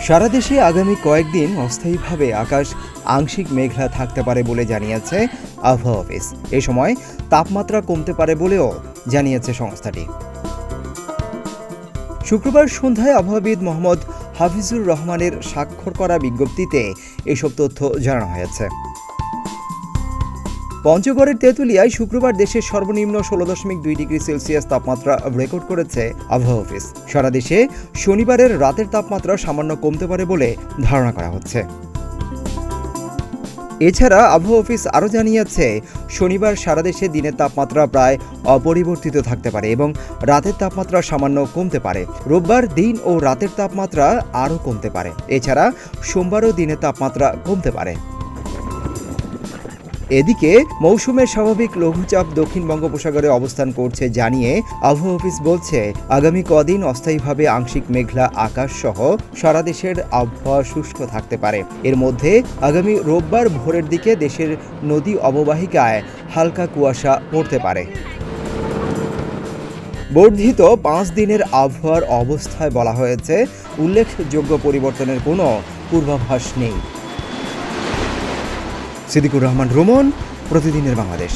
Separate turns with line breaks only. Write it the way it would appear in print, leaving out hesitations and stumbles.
সারা দেশে আগামী কয়েকদিন অস্থায়ীভাবে আকাশ আংশিক মেঘলা থাকতে পারে বলে জানিয়েছে আবহাওয়া অফিস। এ সময় তাপমাত্রা কমতে পারে বলেও জানিয়েছে সংস্থাটি। শুক্রবার সন্ধ্যায় আবহাওয়াবিদ মোহাম্মদ হাফিজুর রহমানের স্বাক্ষর করা বিজ্ঞপ্তিতে এসব তথ্য জানানো হয়েছে। পঞ্চগড়ের তেঁতুলিয়ায় শুক্রবার দেশের সর্বনিম্ন 16.2 ডিগ্রি সেলসিয়াস তাপমাত্রা রেকর্ড করেছে আবহাওয়া অফিস। সারা দেশে শনিবারের রাতের তাপমাত্রা সামান্য কমতে পারে বলে ধারণা করা হচ্ছে। এছাড়া আবহাওয়া অফিস আরও জানিয়েছে, শনিবার সারা দেশে দিনের তাপমাত্রা প্রায় অপরিবর্তিত থাকতে পারে এবং রাতের তাপমাত্রা সামান্য কমতে পারে। রোববার দিন ও রাতের তাপমাত্রা আরও কমতে পারে। এছাড়া সোমবারও দিনের তাপমাত্রা কমতে পারে। এদিকে মৌসুমের স্বাভাবিক লঘুচাপ দক্ষিণ বঙ্গোপসাগরে অবস্থান করছে জানিয়ে আবহাওয়া অফিস বলছে, আগামী কদিন অস্থায়ীভাবে আংশিক মেঘলা আকাশ সহ সারা দেশের আবহাওয়া শুষ্ক থাকতে পারে। এর মধ্যে আগামী রোববার ভোরের দিকে দেশের নদী অববাহিকায় হালকা কুয়াশা পড়তে পারে। বর্ধিত 5 দিনের আবহাওয়ার অবস্থায় বলা হয়েছে, উল্লেখযোগ্য পরিবর্তনের কোনো পূর্বাভাস নেই। সিদ্দিকুর রহমান রোমন, প্রতিদিনের বাংলাদেশ।